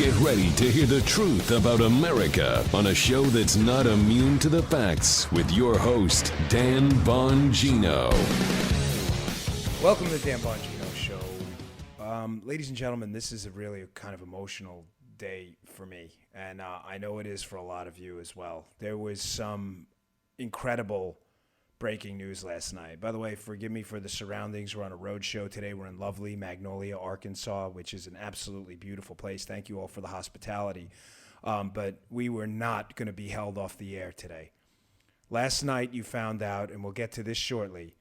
Get ready to hear the truth about America on a show that's not immune to the facts with your host, Dan Bongino. Welcome to the Dan Bongino Show. Ladies and gentlemen, this is a really kind of emotional day for me, and I know it is for a lot of you as well. There was some incredible breaking news last night. By the way, forgive me for the surroundings. We're on a road show today. We're in lovely Magnolia, Arkansas, which is an absolutely beautiful place. Thank you all for the hospitality. But we were not going to be held off the air today. Last night you found out, and we'll get to this shortly,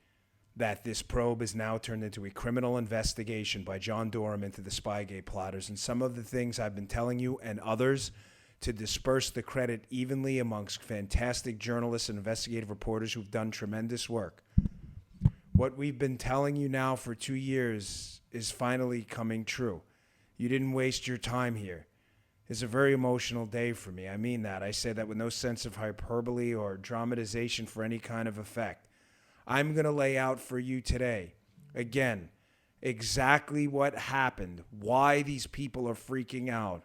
that this probe is now turned into a criminal investigation by John Durham into the Spygate plotters. And some of the things I've been telling you and others to disperse the credit evenly amongst fantastic journalists and investigative reporters who've done tremendous work. What we've been telling you now for 2 years is finally coming true. You didn't waste your time here. It's a very emotional day for me. I mean that. I say that with no sense of hyperbole or dramatization for any kind of effect. I'm going to lay out for you today, again, exactly what happened, why these people are freaking out,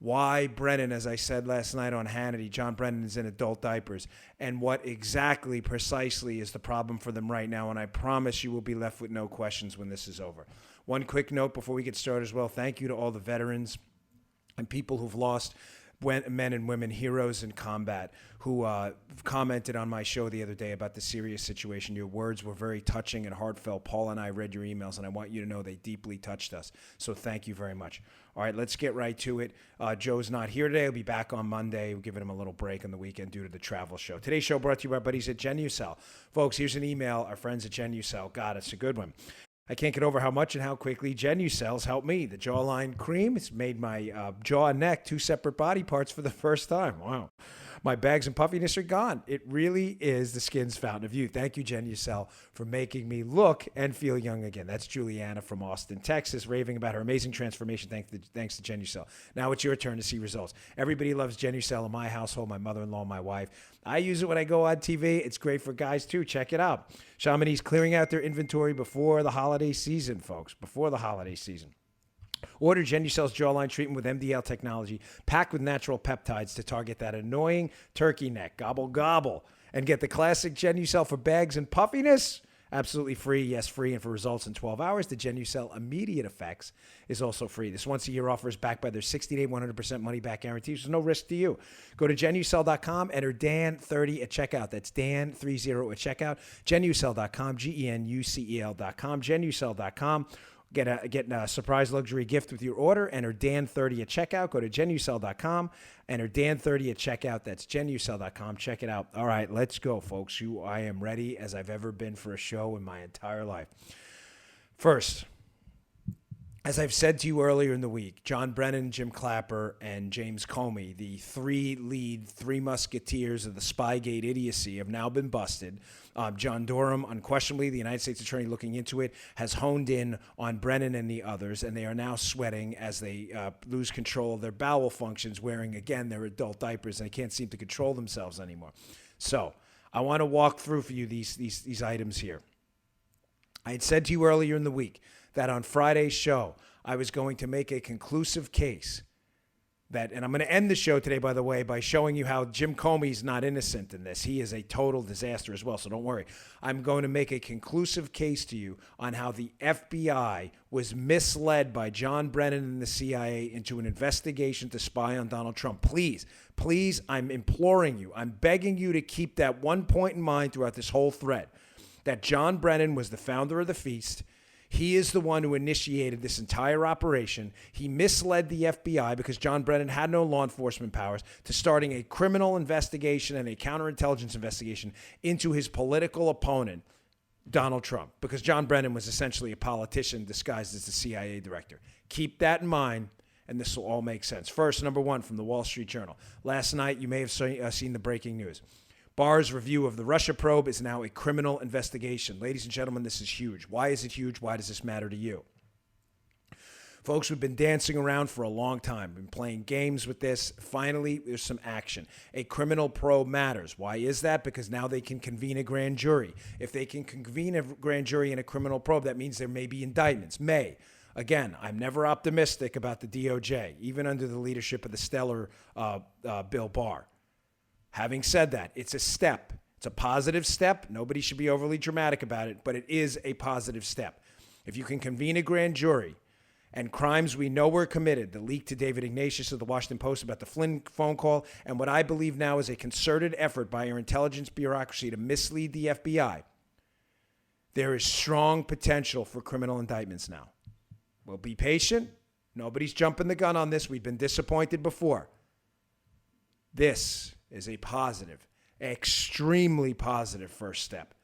why Brennan, as I said last night on Hannity, John Brennan is in adult diapers, and what exactly, precisely is the problem for them right now. And I promise you will be left with no questions when this is over. One quick note before we get started as well. Thank you to all the veterans and people who've lost men and women, heroes in combat, who commented on my show the other day about the serious situation. Your words were very touching and heartfelt. Paul and I read your emails, and I want you to know they deeply touched us. So thank you very much. All right, let's get right to it. Joe's not here today. He'll be back on Monday. We're giving him a little break on the weekend due to the travel show. Today's show brought to you by our buddies at Genucel. Folks, here's an email. Our friends at Genucel. God, it's a good one. I can't get over how much and how quickly Genucel's helped me. The jawline cream, it's made my jaw and neck two separate body parts for the first time. Wow. My bags and puffiness are gone. It really is the skin's fountain of youth. Thank you, Genucel, for making me look and feel young again. That's Juliana from Austin, Texas, raving about her amazing transformation thanks to Genucel. Now it's your turn to see results. Everybody loves Genucel in my household, my mother-in-law, my wife. I use it when I go on TV. It's great for guys, too. Check it out. Chamonix's clearing out their inventory before the holiday season, folks, before the holiday season. Order Genucel's jawline treatment with MDL technology, packed with natural peptides to target that annoying turkey neck. Gobble, gobble. And get the classic Genucel for bags and puffiness. Absolutely free. Yes, free. And for results in 12 hours, the Genucel Immediate Effects is also free. This once-a-year offer is backed by their 60-day, 100% money-back guarantee. So no risk to you. Go to Genucel.com. Enter Dan30 at checkout. That's Dan30 at checkout. Genucel.com. Genucel.com. Genucel.com. Get a surprise luxury gift with your order. Enter Dan30 at checkout. Go to Genucel.com. Enter Dan30 at checkout. That's Genucel.com. Check it out. All right, let's go, folks. I am ready as I've ever been for a show in my entire life. First, as I've said to you earlier in the week, John Brennan, Jim Clapper, and James Comey, the three musketeers of the Spygate idiocy, have now been busted. John Durham, unquestionably, the United States attorney looking into it, has honed in on Brennan and the others, and they are now sweating as they lose control of their bowel functions, wearing, again, their adult diapers, and they can't seem to control themselves anymore. So I want to walk through for you these items here. I had said to you earlier in the week that on Friday's show, I was going to make a conclusive case that, and I'm going to end the show today, by the way, by showing you how Jim Comey's not innocent in this. He is a total disaster as well, so don't worry. I'm going to make a conclusive case to you on how the FBI was misled by John Brennan and the CIA into an investigation to spy on Donald Trump. Please, I'm imploring you, I'm begging you to keep that one point in mind throughout this whole thread, that John Brennan was the founder of the feast. He is the one who initiated this entire operation. He misled the FBI because John Brennan had no law enforcement powers to starting a criminal investigation and a counterintelligence investigation into his political opponent, Donald Trump, because John Brennan was essentially a politician disguised as the CIA director. Keep that in mind, and this will all make sense. First, number one, from the Wall Street Journal. Last night, you may have seen the breaking news. Barr's review of the Russia probe is now a criminal investigation. Ladies and gentlemen, this is huge. Why is it huge? Why does this matter to you? Folks, we've been dancing around for a long time. We've been playing games with this. Finally, there's some action. A criminal probe matters. Why is that? Because now they can convene a grand jury. If they can convene a grand jury in a criminal probe, that means there may be indictments. Again, I'm never optimistic about the DOJ, even under the leadership of the stellar Bill Barr. Having said that, it's a step. It's a positive step. Nobody should be overly dramatic about it, but it is a positive step. If you can convene a grand jury and crimes we know were committed, the leak to David Ignatius of the Washington Post about the Flynn phone call, and what I believe now is a concerted effort by our intelligence bureaucracy to mislead the FBI, there is strong potential for criminal indictments now. We'll be patient. Nobody's jumping the gun on this. We've been disappointed before. This is a positive, extremely positive first step.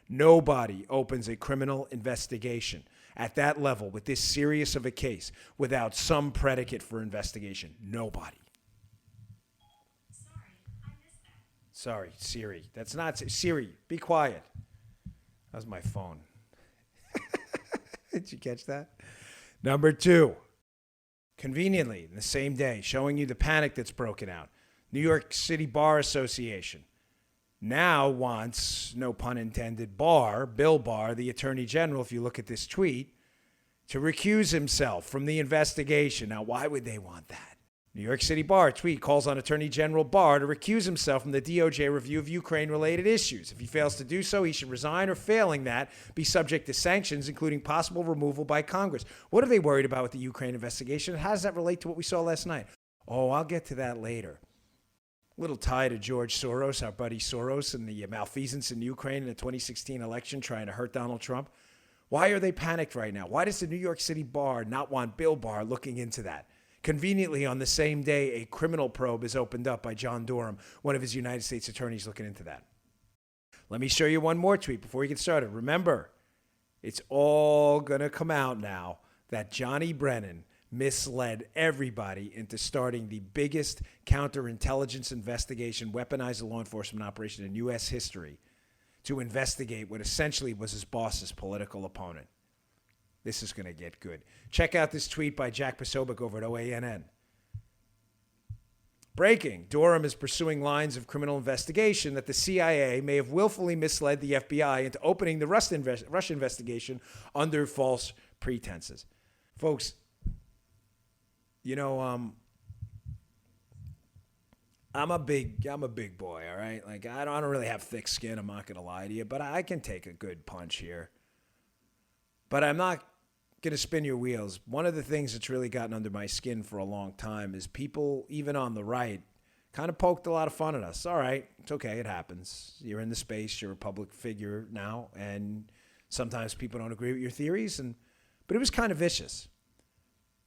Nobody opens a criminal investigation at that level with this serious of a case without some predicate for investigation. Nobody. Sorry, I missed that. Sorry, Siri. That's not Siri. Be quiet. That was my phone. Did you catch that? Number 2. Conveniently, in the same day, showing you the panic that's broken out. New York City Bar Association now wants, no pun intended, Bill Barr, the Attorney General, if you look at this tweet, to recuse himself from the investigation. Now, why would they want that? New York City Bar tweet calls on Attorney General Barr to recuse himself from the DOJ review of Ukraine-related issues. If he fails to do so, he should resign, or failing that, be subject to sanctions, including possible removal by Congress. What are they worried about with the Ukraine investigation? How does that relate to what we saw last night? Oh, I'll get to that later. Little tie to George Soros, our buddy Soros, and the malfeasance in Ukraine in the 2016 election trying to hurt Donald Trump. Why are they panicked right now? Why does the New York City Bar not want Bill Barr looking into that? Conveniently, on the same day, a criminal probe is opened up by John Durham, one of his United States attorneys looking into that. Let me show you one more tweet before we get started. Remember, it's all going to come out now that Johnny Brennan misled everybody into starting the biggest counterintelligence investigation, weaponized law enforcement operation in U.S. history to investigate what essentially was his boss's political opponent. This is going to get good. Check out this tweet by Jack Posobiec over at OANN. Breaking. Durham is pursuing lines of criminal investigation that the CIA may have willfully misled the FBI into opening the Russia investigation under false pretenses. Folks, you know, I'm a big boy, all right? Like, I don't really have thick skin, I'm not going to lie to you, but I can take a good punch here. But I'm not going to spin your wheels. One of the things that's really gotten under my skin for a long time is people, even on the right, kind of poked a lot of fun at us. All right, it's okay, it happens. You're in the space, you're a public figure now, and sometimes people don't agree with your theories, but it was kind of vicious.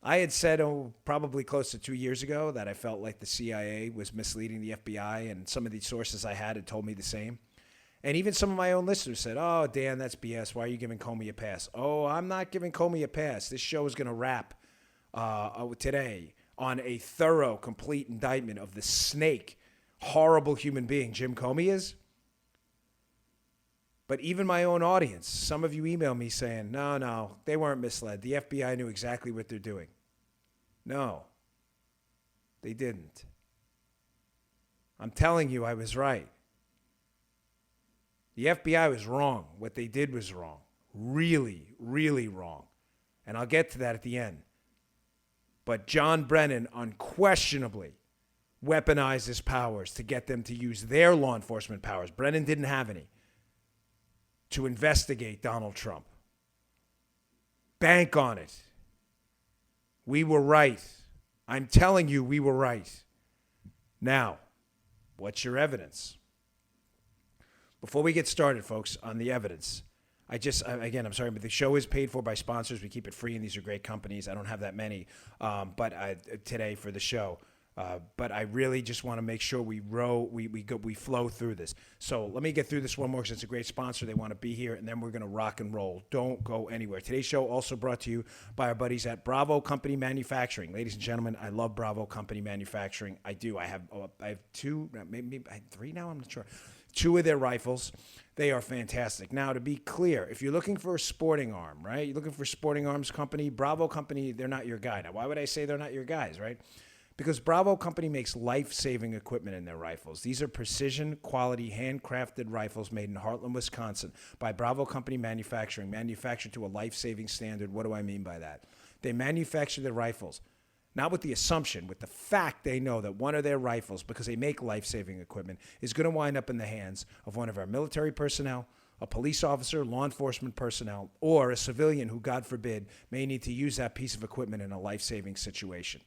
I had said, probably close to 2 years ago, that I felt like the CIA was misleading the FBI, and some of the sources I had told me the same. And even some of my own listeners said, oh, Dan, that's BS. Why are you giving Comey a pass? Oh, I'm not giving Comey a pass. This show is going to wrap today on a thorough, complete indictment of the snake, horrible human being Jim Comey is. But even my own audience, some of you email me saying, no, they weren't misled. The FBI knew exactly what they're doing. No, they didn't. I'm telling you, I was right. The FBI was wrong. What they did was wrong. Really, really wrong. And I'll get to that at the end. But John Brennan unquestionably weaponized his powers to get them to use their law enforcement powers. Brennan didn't have any. To investigate Donald Trump. Bank on it. We were right. I'm telling you, we were right. Now, what's your evidence? Before we get started, folks, on the evidence, again, I'm sorry, but the show is paid for by sponsors. We keep it free, and these are great companies. I don't have that many today for the show. But I really just want to make sure we flow through this. So let me get through this one more because it's a great sponsor. They want to be here, and then we're going to rock and roll. Don't go anywhere. Today's show also brought to you by our buddies at Bravo Company Manufacturing. Ladies and gentlemen, I love Bravo Company Manufacturing. I do. I have two, maybe I have three now. I'm not sure. 2 of their rifles. They are fantastic. Now, to be clear, if you're looking for a sporting arm, right? You're looking for a sporting arms company, Bravo Company, they're not your guy. Now, why would I say they're not your guys, right? Because Bravo Company makes life-saving equipment in their rifles. These are precision, quality, handcrafted rifles made in Heartland, Wisconsin by Bravo Company Manufacturing, manufactured to a life-saving standard. What do I mean by that? They manufacture their rifles, not with the assumption, with the fact they know that one of their rifles, because they make life-saving equipment, is going to wind up in the hands of one of our military personnel, a police officer, law enforcement personnel, or a civilian who, God forbid, may need to use that piece of equipment in a life-saving situation.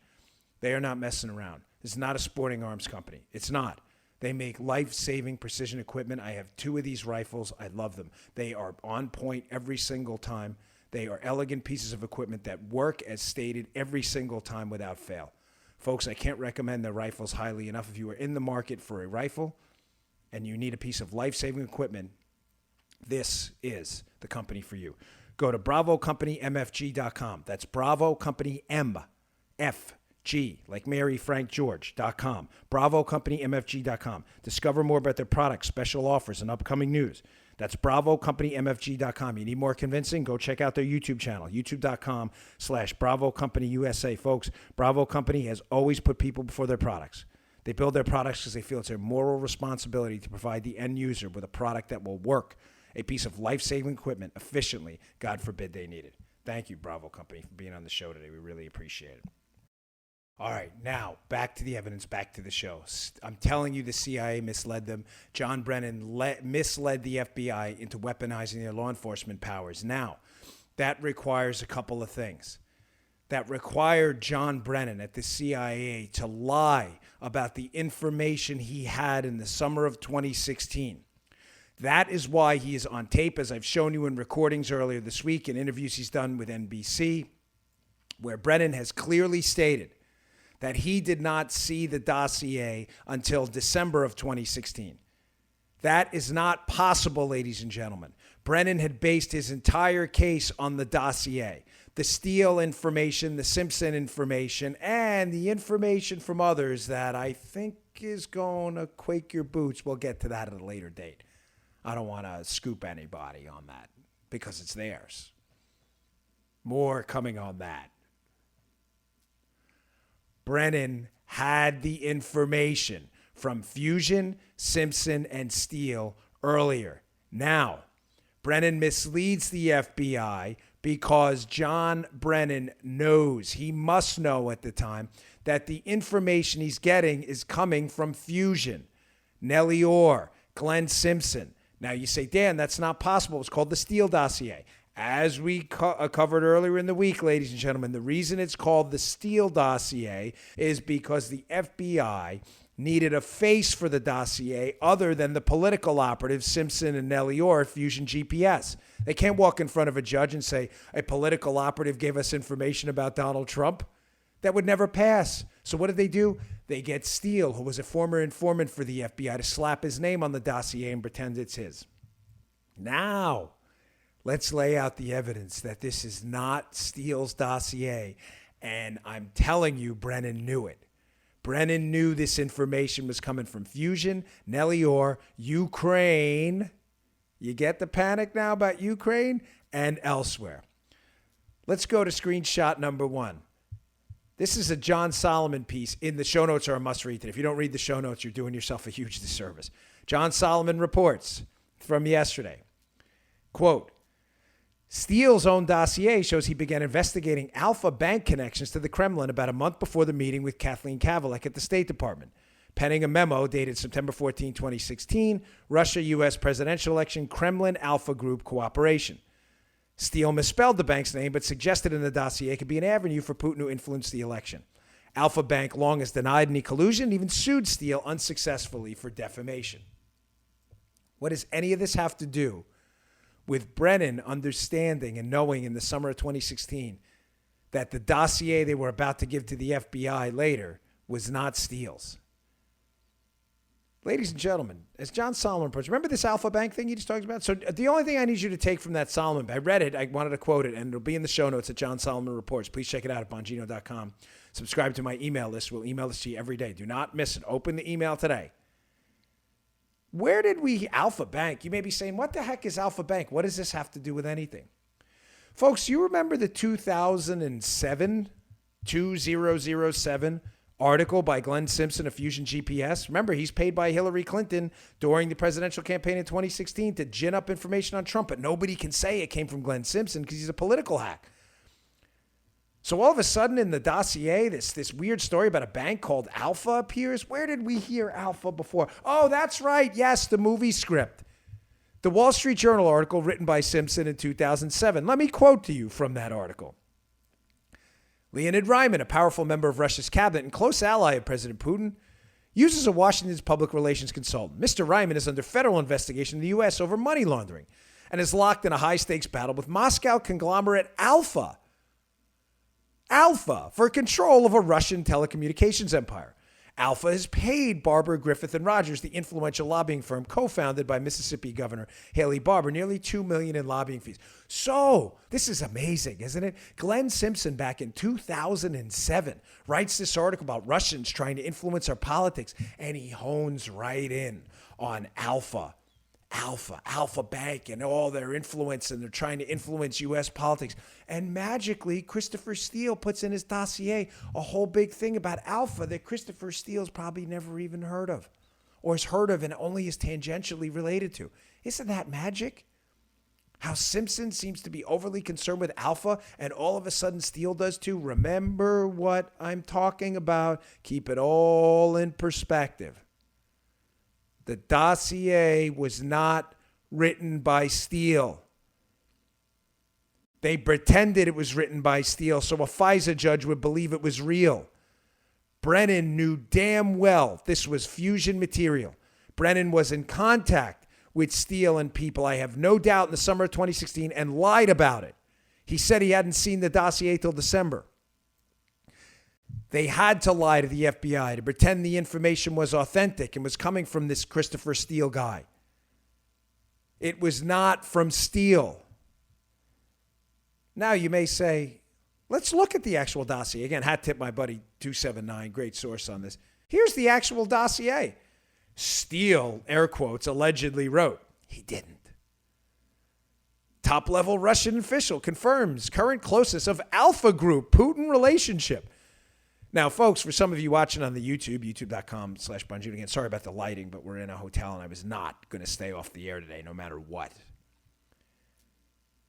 They are not messing around. This is not a sporting arms company. It's not. They make life-saving precision equipment. I have 2 of these rifles. I love them. They are on point every single time. They are elegant pieces of equipment that work as stated every single time without fail. Folks, I can't recommend their rifles highly enough. If you are in the market for a rifle and you need a piece of life-saving equipment, this is the company for you. Go to BravoCompanyMFG.com. That's BravoCompanyMFG, like Mary Frank George.com. BravoCompanyMFG.com. Discover more about their products, special offers, and upcoming news. That's BravoCompanyMFG.com. You need more convincing? Go check out their YouTube channel, youtube.com/BravoCompanyUSA. Folks, Bravo Company has always put people before their products. They build their products because they feel it's their moral responsibility to provide the end user with a product that will work, a piece of life-saving equipment efficiently. God forbid they need it. Thank you, Bravo Company, for being on the show today. We really appreciate it. All right, now back to the evidence, back to the show. I'm telling you the CIA misled them. John Brennan misled the FBI into weaponizing their law enforcement powers. Now, that requires a couple of things. That required John Brennan at the CIA to lie about the information he had in the summer of 2016. That is why he is on tape, as I've shown you in recordings earlier this week, in interviews he's done with NBC, where Brennan has clearly stated that he did not see the dossier until December of 2016. That is not possible, ladies and gentlemen. Brennan had based his entire case on the dossier, the Steele information, the Simpson information, and the information from others that I think is going to quake your boots. We'll get to that at a later date. I don't want to scoop anybody on that because it's theirs. More coming on that. Brennan had the information from Fusion, Simpson, and Steele earlier. Now, Brennan misleads the FBI because John Brennan knows, he must know at the time, that the information he's getting is coming from Fusion, Nellie Orr, Glenn Simpson. Now, you say, Dan, that's not possible. It's called the Steele dossier. As we covered earlier in the week, ladies and gentlemen, the reason it's called the Steele dossier is because the FBI needed a face for the dossier other than the political operatives Simpson and Nellie Orr at Fusion GPS. They can't walk in front of a judge and say, a political operative gave us information about Donald Trump. That would never pass. So what did they do? They get Steele, who was a former informant for the FBI, to slap his name on the dossier and pretend it's his. Now, let's lay out the evidence that this is not Steele's dossier. And I'm telling you, Brennan knew it. Brennan knew this information was coming from Fusion, Nellie Orr, Ukraine. You get the panic now about Ukraine? And elsewhere. Let's go to screenshot number 1. This is a John Solomon piece. In the show notes are a must-read today. If you don't read the show notes, you're doing yourself a huge disservice. John Solomon reports from yesterday, quote, Steele's own dossier shows he began investigating Alpha Bank connections to the Kremlin about a month before the meeting with Kathleen Kavalek at the State Department, penning a memo dated September 14, 2016, Russia-U.S. presidential election, Kremlin Alpha Group cooperation. Steele misspelled the bank's name, but suggested in the dossier it could be an avenue for Putin to influence the election. Alpha Bank long has denied any collusion and even sued Steele unsuccessfully for defamation. What does any of this have to do with Brennan understanding and knowing in the summer of 2016 that the dossier they were about to give to the FBI later was not Steele's? Ladies and gentlemen, as John Solomon puts, remember this Alpha Bank thing he just talked about? So the only thing I need you to take from that Solomon, I read it, I wanted to quote it, and it'll be in the show notes at John Solomon Reports. Please check it out at Bongino.com. Subscribe to my email list. We'll email this to you every day. Do not miss it. Open the email today. Where did we, Alpha Bank? You may be saying, what the heck is Alpha Bank? What does this have to do with anything? Folks, you remember the 2007 article by Glenn Simpson of Fusion GPS? Remember, he's paid by Hillary Clinton during the presidential campaign in 2016 to gin up information on Trump, but nobody can say it came from Glenn Simpson because he's a political hack. So all of a sudden in the dossier, this weird story about a bank called Alpha appears. Where did we hear Alpha before? Oh, that's right. Yes, the movie script. The Wall Street Journal article written by Simpson in 2007. Let me quote to you from that article. Leonid Ryman, a powerful member of Russia's cabinet and close ally of President Putin, uses a Washington's public relations consultant. Mr. Ryman is under federal investigation in the U.S. over money laundering and is locked in a high-stakes battle with Moscow conglomerate Alpha for control of a Russian telecommunications empire. Alpha has paid Barber, Griffith, and Rogers, the influential lobbying firm co-founded by Mississippi Governor Haley Barbour, nearly $2 million in lobbying fees. So, this is amazing, isn't it? Glenn Simpson, back in 2007, writes this article about Russians trying to influence our politics, and he hones right in on Alpha Bank and all their influence, and they're trying to influence U.S. politics. And magically, Christopher Steele puts in his dossier a whole big thing about Alpha that Christopher Steele's probably never even heard of, or has heard of and only is tangentially related to. Isn't that magic? How Simpson seems to be overly concerned with Alpha, and all of a sudden Steele does too. Remember what I'm talking about. Keep it all in perspective. The dossier was not written by Steele. They pretended it was written by Steele so a FISA judge would believe it was real. Brennan knew damn well this was fusion material. Brennan was in contact with Steele and people, I have no doubt, in the summer of 2016 and lied about it. He said he hadn't seen the dossier till December. They had to lie to the FBI to pretend the information was authentic and was coming from this Christopher Steele guy. It was not from Steele. Now you may say, let's look at the actual dossier. Again, hat tip my buddy 279, great source on this. Here's the actual dossier. Steele, air quotes, allegedly wrote. He didn't. Top-level Russian official confirms current closeness of Alpha Group Putin relationship. Now, folks, for some of you watching on the YouTube, youtube.com/Bongino. Again, sorry about the lighting, but we're in a hotel and I was not going to stay off the air today no matter what.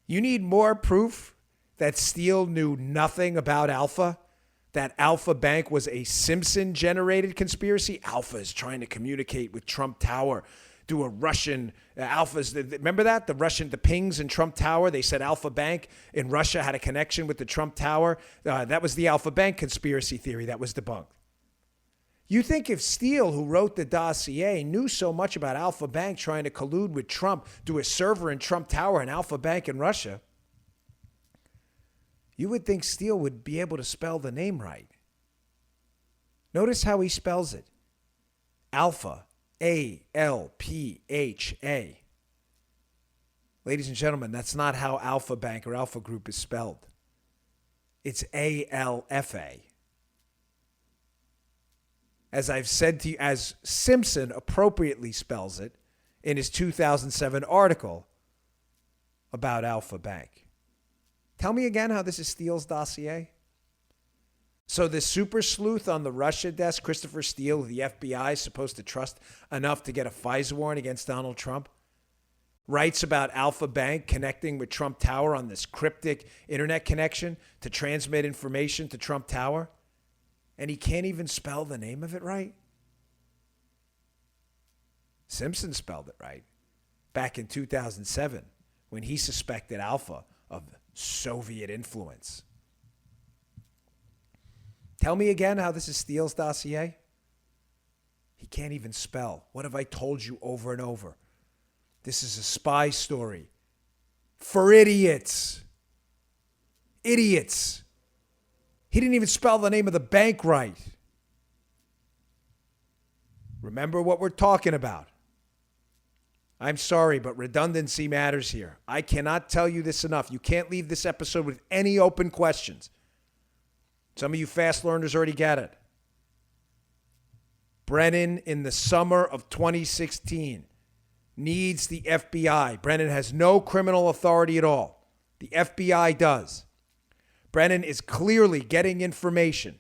You need more proof that Steele knew nothing about Alpha? That Alpha Bank was a Simpson-generated conspiracy? Alpha is trying to communicate with Trump Tower. Do a Russian, Alpha's, remember that? The pings in Trump Tower, they said Alpha Bank in Russia had a connection with the Trump Tower. That was the Alpha Bank conspiracy theory that was debunked. You think if Steele, who wrote the dossier, knew so much about Alpha Bank trying to collude with Trump, do a server in Trump Tower and Alpha Bank in Russia, you would think Steele would be able to spell the name right. Notice how he spells it. Alpha. A-L-P-H-A. Ladies and gentlemen, that's not how Alpha Bank or Alpha Group is spelled. It's A-L-F-A. As I've said to you, as Simpson appropriately spells it in his 2007 article about Alpha Bank. Tell me again how this is Steele's dossier. So the super sleuth on the Russia desk, Christopher Steele, who the FBI is supposed to trust enough to get a FISA warrant against Donald Trump, writes about Alpha Bank connecting with Trump Tower on this cryptic internet connection to transmit information to Trump Tower, and he can't even spell the name of it right? Simpson spelled it right back in 2007 when he suspected Alpha of Soviet influence. Tell me again how this is Steele's dossier. He can't even spell. What have I told you over and over? This is a spy story for idiots. Idiots. He didn't even spell the name of the bank right. Remember what we're talking about. I'm sorry, but redundancy matters here. I cannot tell you this enough. You can't leave this episode with any open questions. Some of you fast learners already get it. Brennan, in the summer of 2016, needs the FBI. Brennan has no criminal authority at all. The FBI does. Brennan is clearly getting information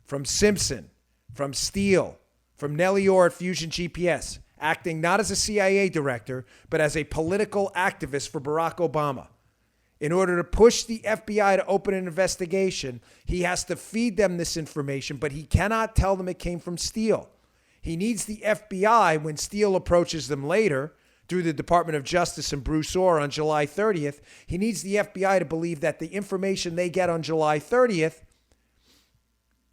from Simpson, from Steele, from Nellie Orr at Fusion GPS, acting not as a CIA director, but as a political activist for Barack Obama. In order to push the FBI to open an investigation, he has to feed them this information, but he cannot tell them it came from Steele. He needs the FBI, when Steele approaches them later through the Department of Justice and Bruce Orr on July 30th, he needs the FBI to believe that the information they get on July 30th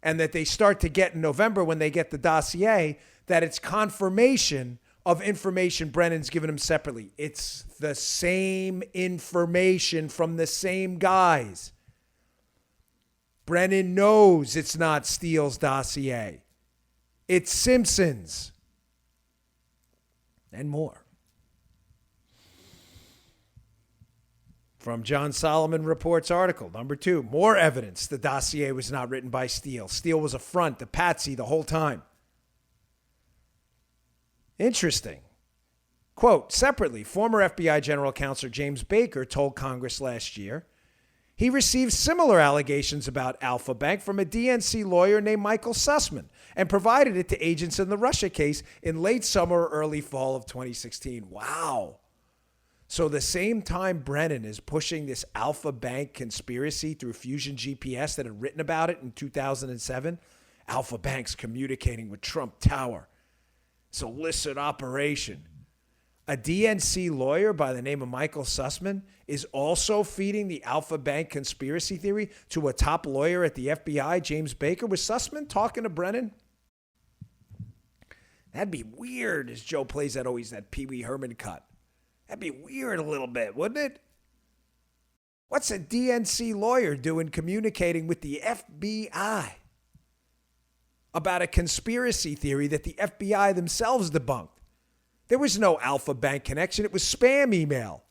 and that they start to get in November when they get the dossier, that it's confirmation of information Brennan's given him separately. It's the same information from the same guys. Brennan knows it's not Steele's dossier. It's Simpson's. And more. From John Solomon Reports article, number 2, more evidence the dossier was not written by Steele. Steele was a front, a patsy the whole time. Interesting. Quote, separately, former FBI General Counsel James Baker told Congress last year he received similar allegations about Alpha Bank from a DNC lawyer named Michael Sussman and provided it to agents in the Russia case in late summer or early fall of 2016. Wow. So the same time Brennan is pushing this Alpha Bank conspiracy through Fusion GPS that had written about it in 2007, Alpha Bank's communicating with Trump Tower. It's an illicit operation. A DNC lawyer by the name of Michael Sussman is also feeding the Alpha Bank conspiracy theory to a top lawyer at the FBI, James Baker. Was Sussman talking to Brennan? That'd be weird, as Joe plays that Pee Wee Herman cut. That'd be weird a little bit, wouldn't it? What's a DNC lawyer doing communicating with the FBI about a conspiracy theory that the FBI themselves debunked? There was no Alpha Bank connection. It was spam email.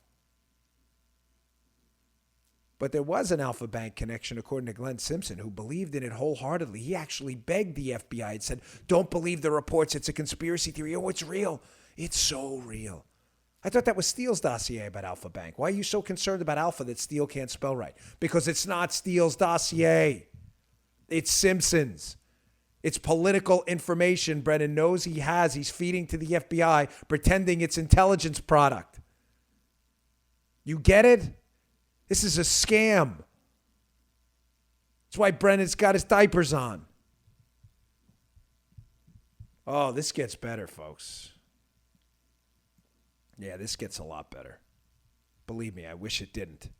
But there was an Alpha Bank connection, according to Glenn Simpson, who believed in it wholeheartedly. He actually begged the FBI and said, don't believe the reports. It's a conspiracy theory. Oh, it's real. It's so real. I thought that was Steele's dossier about Alpha Bank. Why are you so concerned about Alpha that Steele can't spell right? Because it's not Steele's dossier. It's Simpson's. It's political information Brennan knows he has. He's feeding to the FBI, pretending it's intelligence product. You get it? This is a scam. That's why Brennan's got his diapers on. Oh, this gets better, folks. Yeah, this gets a lot better. Believe me, I wish it didn't.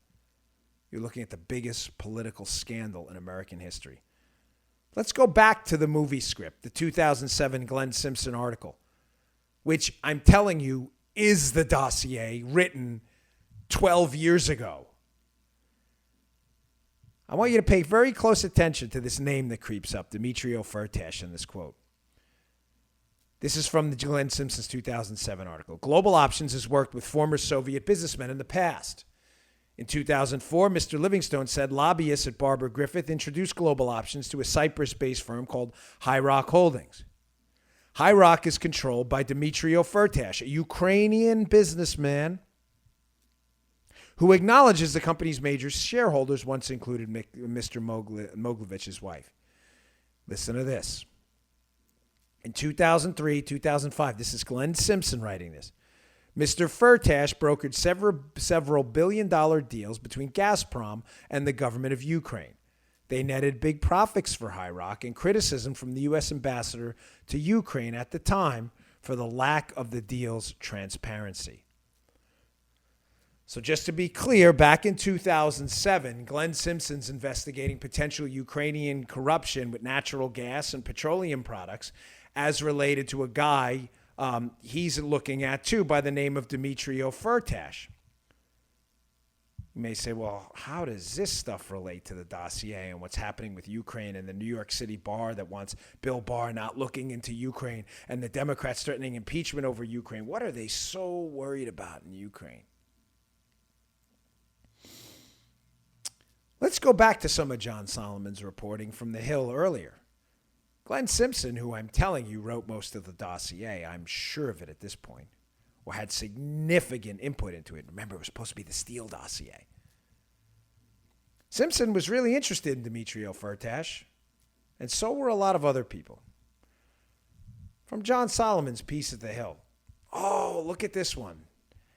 You're looking at the biggest political scandal in American history. Let's go back to the movie script, the 2007 Glenn Simpson article, which I'm telling you is the dossier written 12 years ago. I want you to pay very close attention to this name that creeps up, Dmitry Firtash, in this quote. This is from the Glenn Simpson's 2007 article. Global Options has worked with former Soviet businessmen in the past. In 2004, Mr. Livingstone said lobbyists at Barbara Griffith introduced Global Options to a Cyprus-based firm called High Rock Holdings. High Rock is controlled by Dmitry Firtash, a Ukrainian businessman who acknowledges the company's major shareholders once included Mr. Moglevich's wife. Listen to this. In 2003, 2005, this is Glenn Simpson writing this, Mr. Firtash brokered several billion-dollar deals between Gazprom and the government of Ukraine. They netted big profits for High Rock and criticism from the U.S. ambassador to Ukraine at the time for the lack of the deal's transparency. So just to be clear, back in 2007, Glenn Simpson's investigating potential Ukrainian corruption with natural gas and petroleum products as related to a guy he's looking at too by the name of Dmitry Firtash. You may say, well, how does this stuff relate to the dossier and what's happening with Ukraine and the New York City bar that wants Bill Barr not looking into Ukraine and the Democrats threatening impeachment over Ukraine? What are they so worried about in Ukraine? Let's go back to some of John Solomon's reporting from The Hill earlier. Glenn Simpson, who I'm telling you wrote most of the dossier, I'm sure of it at this point, or had significant input into it. Remember, it was supposed to be the Steele dossier. Simpson was really interested in Dmitry Firtash, and so were a lot of other people. From John Solomon's piece at The Hill. Oh, look at this one.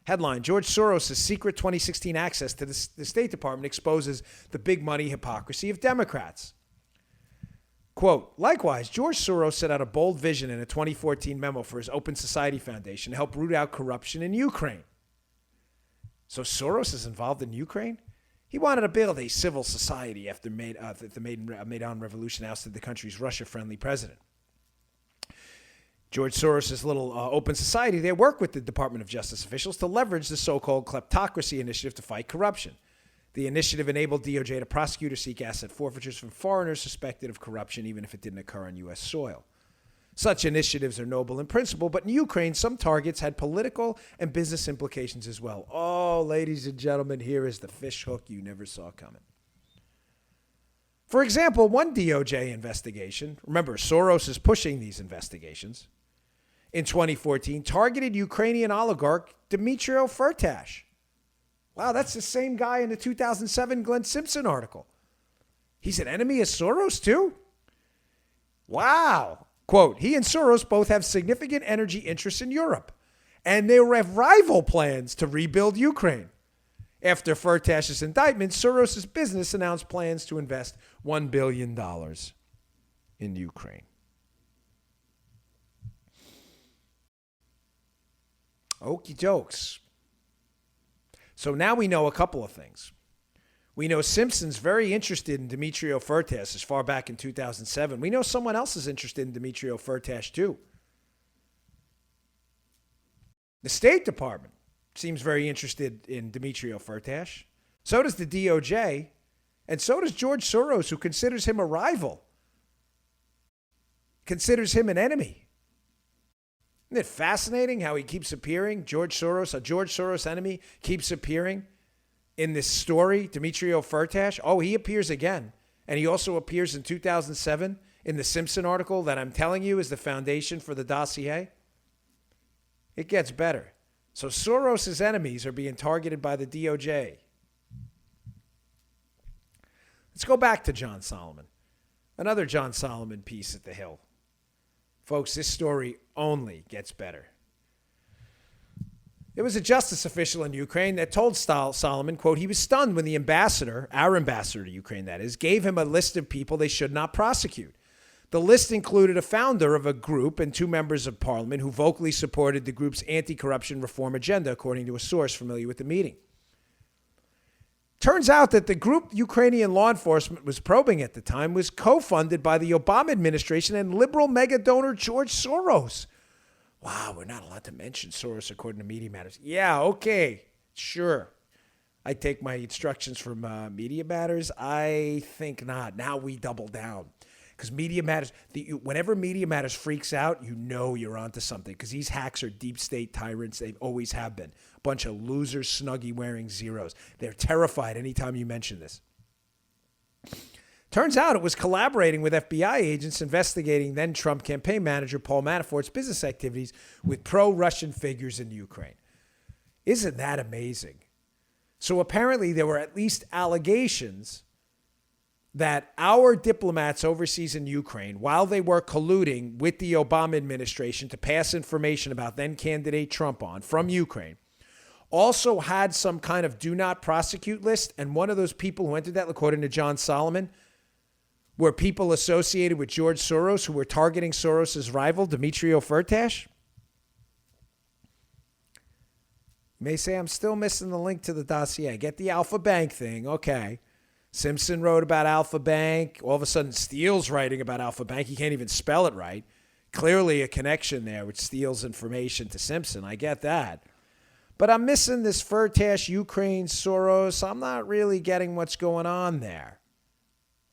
Headline, George Soros' secret 2016 access to the State Department exposes the big money hypocrisy of Democrats. Quote, likewise, George Soros set out a bold vision in a 2014 memo for his Open Society Foundation to help root out corruption in Ukraine. So Soros is involved in Ukraine? He wanted to build a civil society after the Maidan Revolution ousted the country's Russia-friendly president. George Soros' little open society, they work with the Department of Justice officials to leverage the so-called kleptocracy initiative to fight corruption. The initiative enabled DOJ to prosecute or seek asset forfeitures from foreigners suspected of corruption, even if it didn't occur on U.S. soil. Such initiatives are noble in principle, but in Ukraine, some targets had political and business implications as well. Oh, ladies and gentlemen, here is the fish hook you never saw coming. For example, one DOJ investigation, remember, Soros is pushing these investigations, in 2014, targeted Ukrainian oligarch Dmytro Firtash. Wow, that's the same guy in the 2007 Glenn Simpson article. He's an enemy of Soros, too? Wow. Quote, he and Soros both have significant energy interests in Europe, and they have rival plans to rebuild Ukraine. After Firtash's indictment, Soros' business announced plans to invest $1 billion in Ukraine. Okie dokes. So now we know a couple of things. We know Simpson's very interested in Dmytro Firtash as far back in 2007. We know someone else is interested in Dmytro Firtash too. The State Department seems very interested in Dmytro Firtash. So does the DOJ. And so does George Soros, who considers him a rival. Considers him an enemy. Isn't it fascinating how he keeps appearing? George Soros, a George Soros enemy, keeps appearing in this story, Dmytro Firtash. Oh, he appears again. And he also appears in 2007 in the Simpson article that I'm telling you is the foundation for the dossier. It gets better. So Soros' enemies are being targeted by the DOJ. Let's go back to John Solomon. Another John Solomon piece at the Hill. Folks, this story only gets better. There was a justice official in Ukraine that told Solomon, quote, he was stunned when the ambassador, our ambassador to Ukraine that is, gave him a list of people they should not prosecute. The list included a founder of a group and 2 members of parliament who vocally supported the group's anti-corruption reform agenda, according to a source familiar with the meeting. Turns out that the group Ukrainian law enforcement was probing at the time was co-funded by the Obama administration and liberal mega donor George Soros. Wow, we're not allowed to mention Soros according to Media Matters. Yeah, okay, sure. I take my instructions from Media Matters. I think not. Now we double down. Because Media Matters, whenever Media Matters freaks out, you know you're onto something. Because these hacks are deep state tyrants. They always have been. A bunch of losers, Snuggie-wearing zeros. They're terrified anytime you mention this. Turns out it was collaborating with FBI agents investigating then-Trump campaign manager Paul Manafort's business activities with pro-Russian figures in Ukraine. Isn't that amazing? So apparently there were at least allegations that our diplomats overseas in Ukraine, while they were colluding with the Obama administration to pass information about then-candidate Trump on from Ukraine, also had some kind of do not prosecute list. And one of those people who entered that, according to John Solomon, were people associated with George Soros who were targeting Soros' rival, Dmytro Firtash. You may say, I'm still missing the link to the dossier. Get the Alpha Bank thing. Okay. Simpson wrote about Alpha Bank. All of a sudden, Steele's writing about Alpha Bank. He can't even spell it right. Clearly a connection there which steals information to Simpson. I get that. But I'm missing this Firtash, Ukraine, Soros. I'm not really getting what's going on there.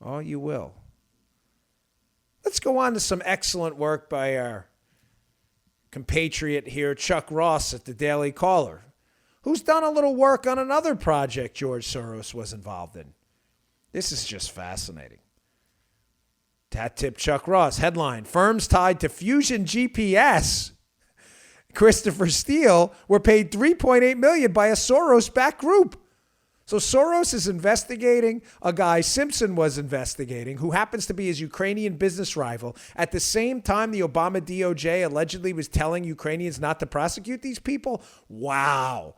Oh, you will. Let's go on to some excellent work by our compatriot here, Chuck Ross at the Daily Caller, who's done a little work on another project George Soros was involved in. This is just fascinating. Hat tip Chuck Ross. Headline, firms tied to Fusion GPS, Christopher Steele, were paid $3.8 million by a Soros-backed group. So Soros is investigating a guy Simpson was investigating who happens to be his Ukrainian business rival at the same time the Obama DOJ allegedly was telling Ukrainians not to prosecute these people. Wow.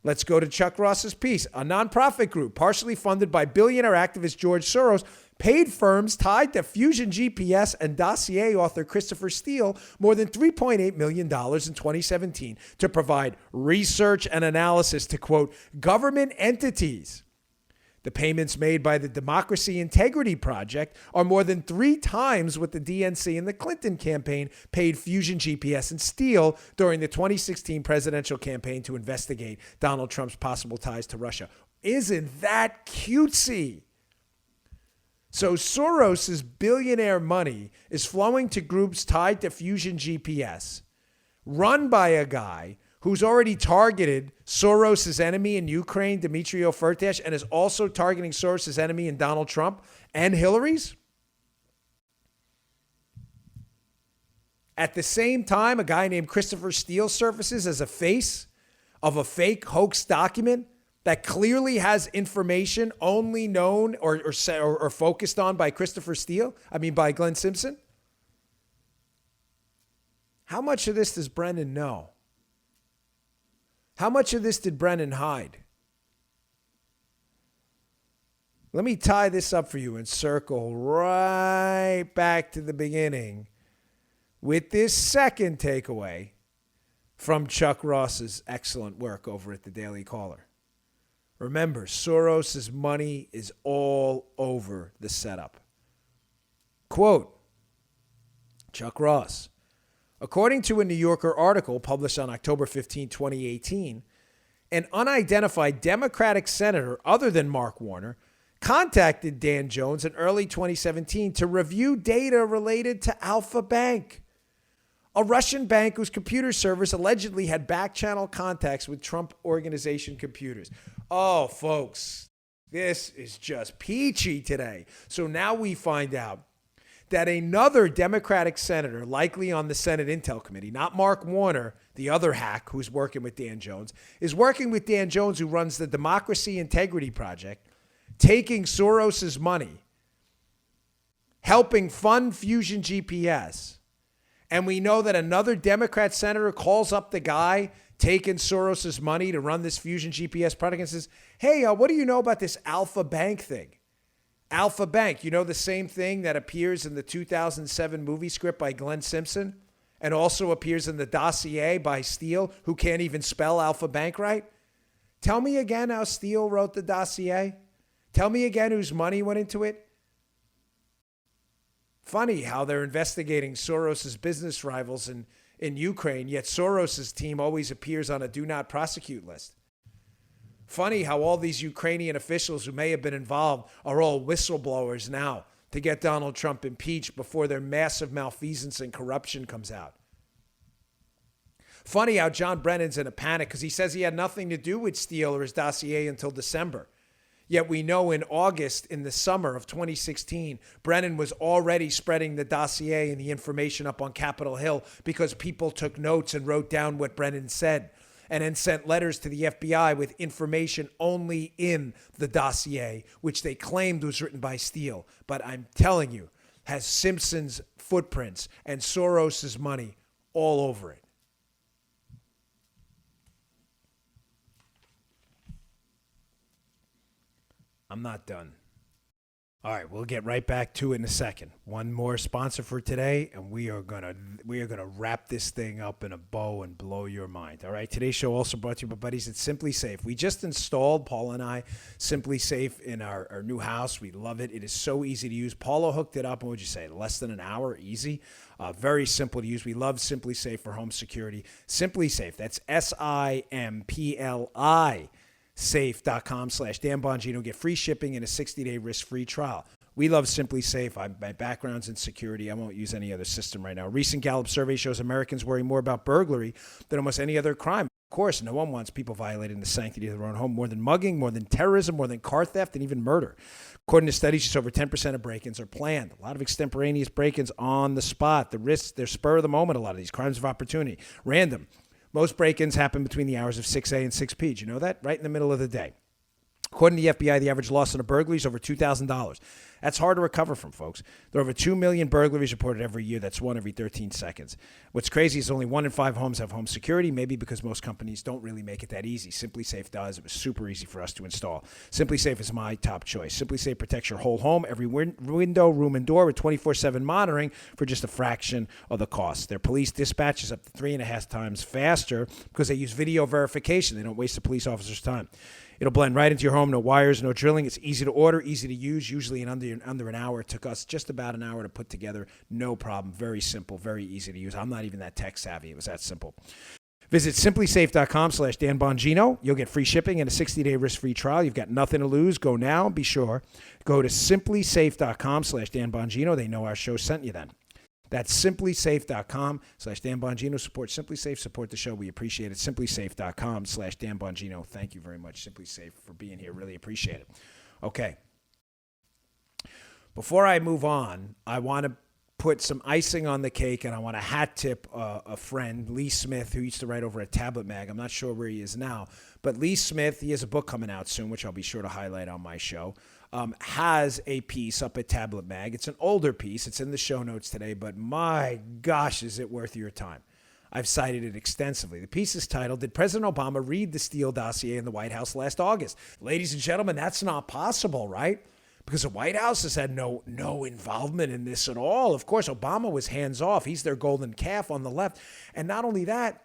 Let's go to Chuck Ross's piece. A nonprofit group partially funded by billionaire activist George Soros paid firms tied to Fusion GPS and Dossier author Christopher Steele more than $3.8 million in 2017 to provide research and analysis to, quote, government entities. The payments made by the Democracy Integrity Project are more than 3 times what the DNC and the Clinton campaign paid Fusion GPS and Steele during the 2016 presidential campaign to investigate Donald Trump's possible ties to Russia. Isn't that cutesy? So Soros's billionaire money is flowing to groups tied to Fusion GPS, run by a guy who's already targeted Soros's enemy in Ukraine, Dmitry Firtash, and is also targeting Soros's enemy in Donald Trump and Hillary's. At the same time, a guy named Christopher Steele surfaces as a face of a fake hoax document that clearly has information only known or focused on by Christopher Steele, by Glenn Simpson. How much of this does Brennan know? How much of this did Brennan hide? Let me tie this up for you and circle right back to the beginning with this second takeaway from Chuck Ross's excellent work over at the Daily Caller. Remember, Soros's money is all over the setup. Quote, Chuck Ross, according to a New Yorker article published on October 15, 2018, an unidentified Democratic senator other than Mark Warner contacted Dan Jones in early 2017 to review data related to Alpha Bank, a Russian bank whose computer servers allegedly had back-channel contacts with Trump Organization computers. Oh, folks, this is just peachy today. So now we find out that another Democratic senator, likely on the Senate Intel Committee, not Mark Warner, the other hack who's working with Dan Jones, is working with Dan Jones, who runs the Democracy Integrity Project, taking Soros's money, helping fund Fusion GPS. And we know that another Democrat senator calls up the guy taking Soros's money to run this Fusion GPS product and says, hey, what do you know about this Alpha Bank thing? Alpha Bank, you know, the same thing that appears in the 2007 movie script by Glenn Simpson and also appears in the Dossier by Steele, who can't even spell Alpha Bank right? Tell me again how Steele wrote the Dossier. Tell me again whose money went into it. Funny how they're investigating Soros's business rivals in Ukraine, yet Soros's team always appears on a do not prosecute list. Funny how all these Ukrainian officials who may have been involved are all whistleblowers now to get Donald Trump impeached before their massive malfeasance and corruption comes out. Funny how John Brennan's in a panic because he says he had nothing to do with Steele or his dossier until December. Yet we know in August, in the summer of 2016, Brennan was already spreading the dossier and the information up on Capitol Hill because people took notes and wrote down what Brennan said and then sent letters to the FBI with information only in the dossier, which they claimed was written by Steele. But I'm telling you, has Simpson's footprints and Soros's money all over it. I'm not done. All right, we'll get right back to it in a second. One more sponsor for today, and we are gonna wrap this thing up in a bow and blow your mind. All right, today's show also brought to you by buddies at SimpliSafe. We just installed, Paul and I, SimpliSafe in our new house. We love it. It is so easy to use. Paulo hooked it up, what would you say, less than an hour, easy. Very simple to use. We love SimpliSafe for home security. SimpliSafe, that's SIMPLI. Safe.com/Dan Bongino. Get free shipping and a 60-day risk-free trial. We love SimpliSafe. My background's in security. I won't use any other system right now. A recent Gallup survey shows Americans worry more about burglary than almost any other crime. Of course, no one wants people violating the sanctity of their own home more than mugging, more than terrorism, more than car theft, and even murder. According to studies, just over 10% of break-ins are planned. A lot of extemporaneous break-ins on the spot. The risks, they're spur of the moment, a lot of these crimes of opportunity. Random. Most break-ins happen between the hours of 6 a.m. and 6 p.m. Do you know that? Right in the middle of the day. According to the FBI, the average loss in a burglary is over $2,000. That's hard to recover from, folks. There are over 2 million burglaries reported every year. That's one every 13 seconds. What's crazy is only 1 in 5 homes have home security, maybe because most companies don't really make it that easy. SimpliSafe does. It was super easy for us to install. SimpliSafe is my top choice. SimpliSafe protects your whole home, every window, room, and door with 24/7 monitoring for just a fraction of the cost. Their police dispatch is up to 3.5 times faster because they use video verification. They don't waste the police officer's time. It'll blend right into your home. No wires, no drilling. It's easy to order, easy to use, usually in under an hour. It took us just about an hour to put together. No problem. Very simple, very easy to use. I'm not even that tech savvy. It was that simple. Visit SimpliSafe.com/Dan Bongino. You'll get free shipping and a 60-day risk-free trial. You've got nothing to lose. Go now. Be sure. Go to SimpliSafe.com/Dan Bongino. They know our show sent you then. That's SimpliSafe.com/Dan Bongino. Support SimpliSafe. Support the show. We appreciate it. SimpliSafe.com/Dan Bongino. Thank you very much, SimpliSafe, for being here. Really appreciate it. Okay. Before I move on, I want to put some icing on the cake, and I want to hat tip a friend, Lee Smith, who used to write over at Tablet Mag. I'm not sure where he is now, but Lee Smith, he has a book coming out soon, which I'll be sure to highlight on my show. Has a piece up at Tablet Mag. It's an older piece. It's in the show notes today, but my gosh, is it worth your time. I've cited it extensively. The piece is titled, Did President Obama Read the Steele Dossier in the White House Last August? Ladies and gentlemen, that's not possible, right? Because the White House has had no involvement in this at all. Of course, Obama was hands off. He's their golden calf on the left. And not only that,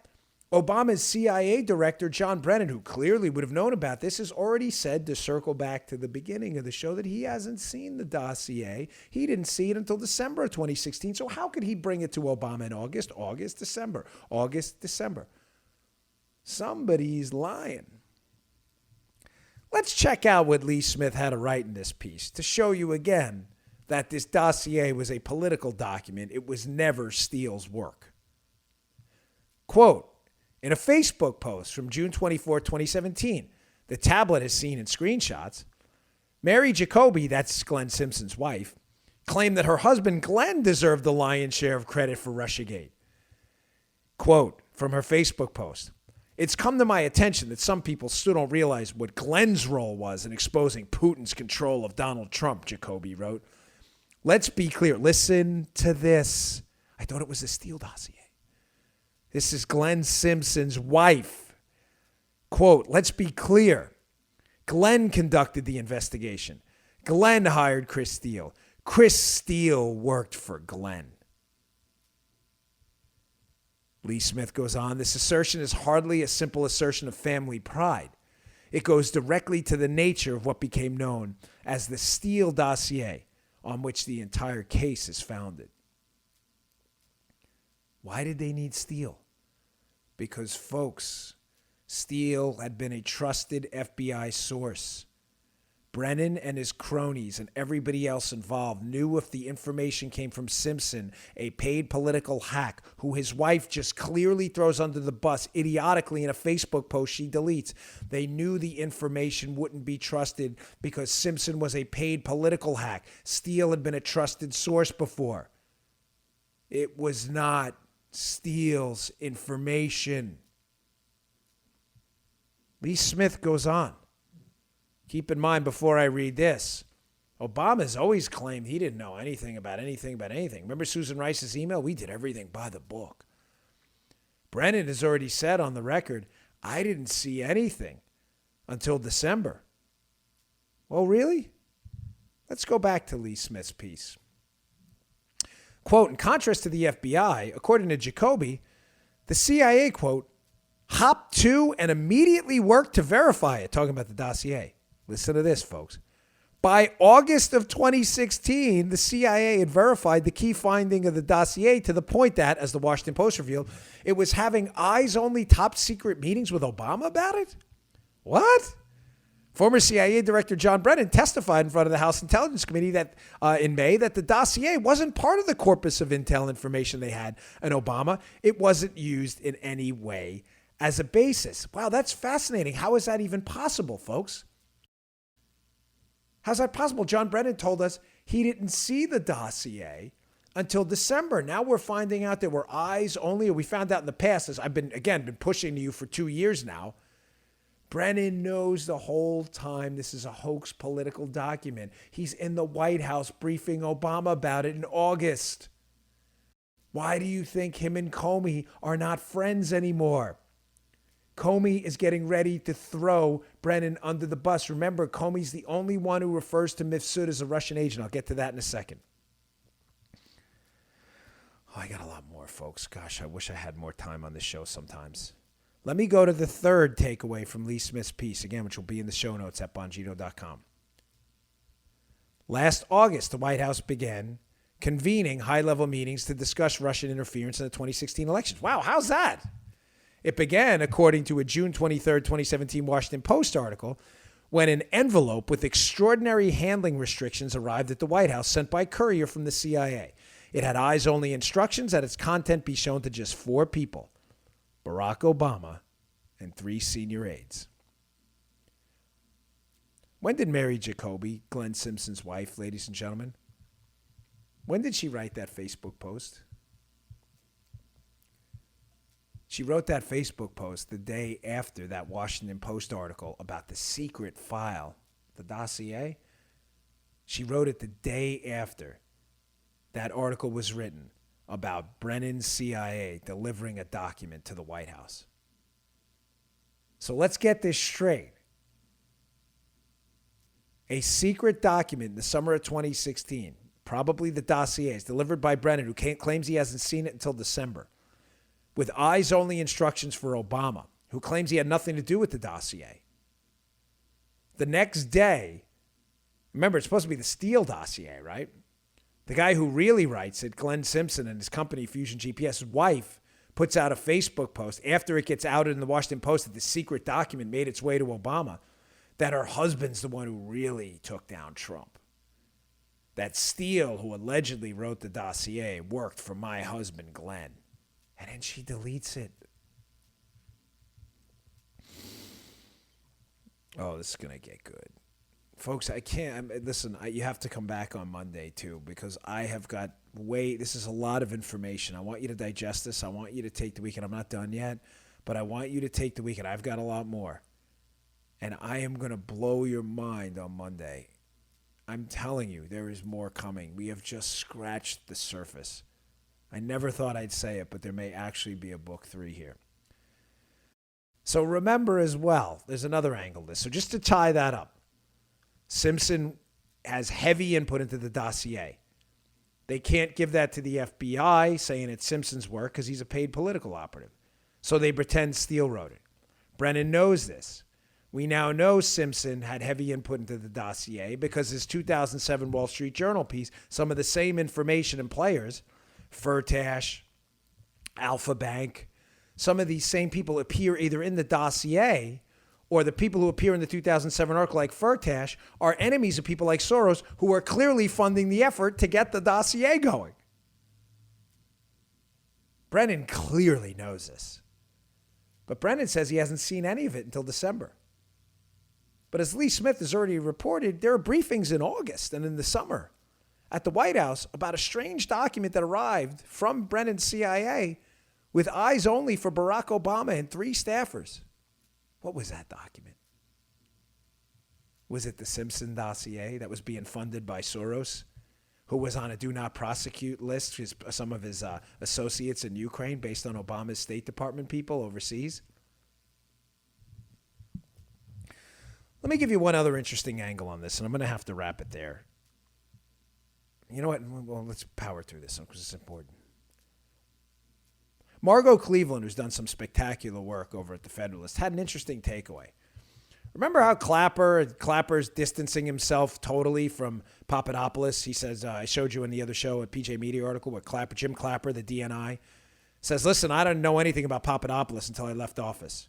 Obama's CIA director, John Brennan, who clearly would have known about this, has already said, to circle back to the beginning of the show, that he hasn't seen the dossier. He didn't see it until December of 2016. So how could he bring it to Obama in August, December? Somebody's lying. Let's check out what Lee Smith had to write in this piece to show you again that this dossier was a political document. It was never Steele's work. Quote, in a Facebook post from June 24, 2017, the tablet has seen in screenshots, Mary Jacoby, that's Glenn Simpson's wife, claimed that her husband Glenn deserved the lion's share of credit for Russiagate. Quote from her Facebook post, it's come to my attention that some people still don't realize what Glenn's role was in exposing Putin's control of Donald Trump, Jacoby wrote. Let's be clear. Listen to this. I thought it was the Steele dossier. This is Glenn Simpson's wife. Quote, let's be clear. Glenn conducted the investigation. Glenn hired Chris Steele. Chris Steele worked for Glenn. Lee Smith goes on, this assertion is hardly a simple assertion of family pride. It goes directly to the nature of what became known as the Steele dossier, on which the entire case is founded. Why did they need Steele? Because, folks, Steele had been a trusted FBI source. Brennan and his cronies and everybody else involved knew if the information came from Simpson, a paid political hack who his wife just clearly throws under the bus idiotically in a Facebook post she deletes. They knew the information wouldn't be trusted because Simpson was a paid political hack. Steele had been a trusted source before. It was not Steele's information. Lee Smith goes on. Keep in mind before I read this, Obama's always claimed he didn't know anything about anything. Remember Susan Rice's email? We did everything by the book. Brennan has already said on the record, I didn't see anything until December. Well, really? Let's go back to Lee Smith's piece. Quote, in contrast to the FBI, according to Jacoby, the CIA, quote, hopped to and immediately worked to verify it, talking about the dossier. Listen to this, folks. By August of 2016, the CIA had verified the key finding of the dossier to the point that, as the Washington Post revealed, it was having eyes-only top-secret meetings with Obama about it? What? Former CIA Director John Brennan testified in front of the House Intelligence Committee that in May that the dossier wasn't part of the corpus of intel information they had on Obama. It wasn't used in any way as a basis. Wow, that's fascinating. How is that even possible, folks? How's that possible? John Brennan told us he didn't see the dossier until December. Now we're finding out there were eyes only. We found out in the past, as I've been pushing to you for 2 years now, Brennan knows the whole time this is a hoax political document. He's in the White House briefing Obama about it in August. Why do you think him and Comey are not friends anymore? Comey is getting ready to throw Brennan under the bus. Remember, Comey's the only one who refers to Mifsud as a Russian agent. I'll get to that in a second. Oh, I got a lot more, folks. Gosh, I wish I had more time on this show sometimes. Let me go to the third takeaway from Lee Smith's piece, again, which will be in the show notes at Bongino.com. Last August, the White House began convening high-level meetings to discuss Russian interference in the 2016 elections. Wow, how's that? It began, according to a June 23, 2017 Washington Post article, when an envelope with extraordinary handling restrictions arrived at the White House sent by courier from the CIA. It had eyes-only instructions that its content be shown to just 4 people, Barack Obama and 3 senior aides. When did Mary Jacoby, Glenn Simpson's wife, ladies and gentlemen, when did she write that Facebook post? She wrote that Facebook post the day after that Washington Post article about the secret file, the dossier. She wrote it the day after that article was written about Brennan's CIA delivering a document to the White House. So let's get this straight. A secret document in the summer of 2016, probably the dossier, is delivered by Brennan, who claims he hasn't seen it until December, with eyes-only instructions for Obama, who claims he had nothing to do with the dossier. The next day, remember, it's supposed to be the Steele dossier, right? The guy who really writes it, Glenn Simpson, and his company, Fusion GPS's wife, puts out a Facebook post after it gets outed in the Washington Post that the secret document made its way to Obama, that her husband's the one who really took down Trump. That Steele, who allegedly wrote the dossier, worked for my husband, Glenn. And then she deletes it. Oh, this is going to get good. Folks, I can't, listen, you have to come back on Monday too, because I have got this is a lot of information. I want you to digest this. I want you to take the weekend. I'm not done yet, but I want you to take the weekend. I've got a lot more. And I am going to blow your mind on Monday. I'm telling you, there is more coming. We have just scratched the surface. I never thought I'd say it, but there may actually be a book 3 here. So remember as well, there's another angle to this. So just to tie that up, Simpson has heavy input into the dossier. They can't give that to the FBI, saying it's Simpson's work because he's a paid political operative. So they pretend Steele wrote it. Brennan knows this. We now know Simpson had heavy input into the dossier because his 2007 Wall Street Journal piece, some of the same information and players, Firtash, Alpha Bank, some of these same people appear either in the dossier or the people who appear in the 2007 article like Firtash are enemies of people like Soros who are clearly funding the effort to get the dossier going. Brennan clearly knows this. But Brennan says he hasn't seen any of it until December. But as Lee Smith has already reported, there are briefings in August and in the summer at the White House about a strange document that arrived from Brennan's CIA with eyes only for Barack Obama and 3 staffers. What was that document? Was it the Simpson dossier that was being funded by Soros, who was on a do not prosecute list, some of his associates in Ukraine based on Obama's State Department people overseas? Let me give you one other interesting angle on this, and I'm going to have to wrap it there. You know what? Well, let's power through this because it's important. Margot Cleveland, who's done some spectacular work over at the Federalist, had an interesting takeaway. Remember how Clapper's distancing himself totally from Papadopoulos? He says, I showed you in the other show, a PJ Media article, what Jim Clapper, the DNI, says, listen, I didn't know anything about Papadopoulos until I left office.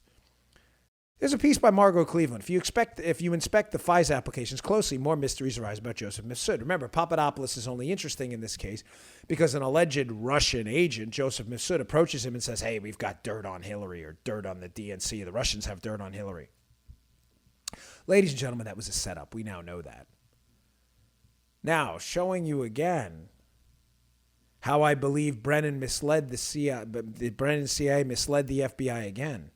There's a piece by Margot Cleveland. If you inspect the FISA applications closely, more mysteries arise about Joseph Mifsud. Remember, Papadopoulos is only interesting in this case because an alleged Russian agent, Joseph Mifsud, approaches him and says, hey, we've got dirt on Hillary or dirt on the DNC. The Russians have dirt on Hillary. Ladies and gentlemen, that was a setup. We now know that. Now, showing you again how I believe Brennan misled the CIA, Brennan CIA misled the FBI again.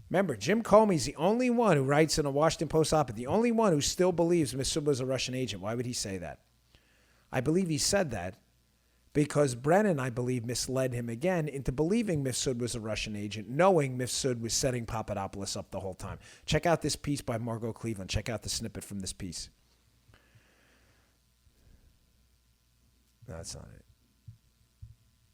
Remember, Jim Comey's the only one who writes in a Washington Post op-ed, the only one who still believes Mifsud was a Russian agent. Why would he say that? I believe he said that because Brennan, I believe, misled him again into believing Mifsud was a Russian agent, knowing Mifsud was setting Papadopoulos up the whole time. Check out this piece by Margot Cleveland. Check out the snippet from this piece. No, that's not it.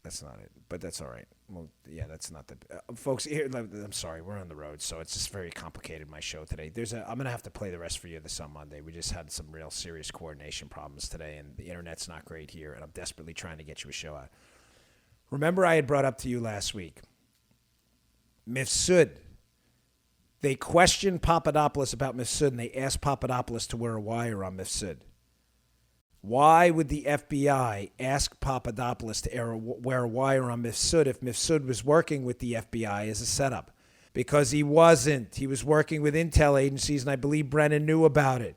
That's not it, but that's all right. Well, yeah, that's not the folks. Here, I'm sorry, we're on the road, so it's just very complicated. My show today. I'm gonna have to play the rest for you this on Monday. We just had some real serious coordination problems today, and the internet's not great here. And I'm desperately trying to get you a show out. Remember, I had brought up to you last week. Mifsud. They questioned Papadopoulos about Mifsud, and they asked Papadopoulos to wear a wire on Mifsud. Why would the FBI ask Papadopoulos to wear a wire on Mifsud if Mifsud was working with the FBI as a setup? Because he wasn't. He was working with intel agencies, and I believe Brennan knew about it.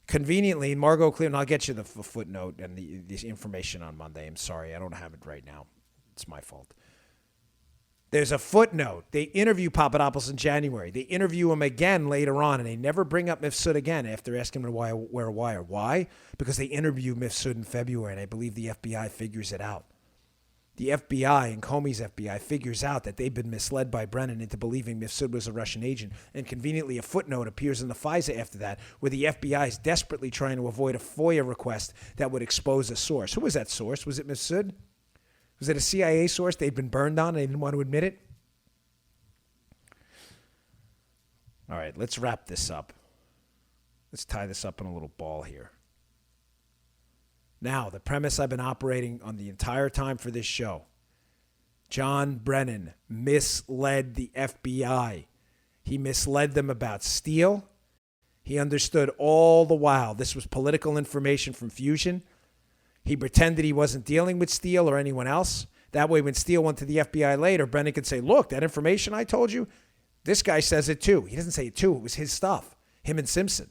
Conveniently, Margot Cleveland, I'll get you the footnote and the information on Monday. I'm sorry, I don't have it right now. It's my fault. There's a footnote. They interview Papadopoulos in January. They interview him again later on, and they never bring up Mifsud again after asking him to wear a wire. Why? Because they interview Mifsud in February, and I believe the FBI figures it out. The FBI and Comey's FBI figures out that they've been misled by Brennan into believing Mifsud was a Russian agent, and conveniently a footnote appears in the FISA after that, where the FBI is desperately trying to avoid a FOIA request that would expose a source. Who was that source? Was it Mifsud? Was it a CIA source they'd been burned on and they didn't want to admit it? All right, let's wrap this up. Let's tie this up in a little ball here. Now, the premise I've been operating on the entire time for this show. John Brennan misled the FBI. He misled them about Steele. He understood all the while this was political information from Fusion. He pretended he wasn't dealing with Steele or anyone else. That way, when Steele went to the FBI later, Brennan could say, look, that information I told you, this guy says it too. He doesn't say it too. It was his stuff, him and Simpson.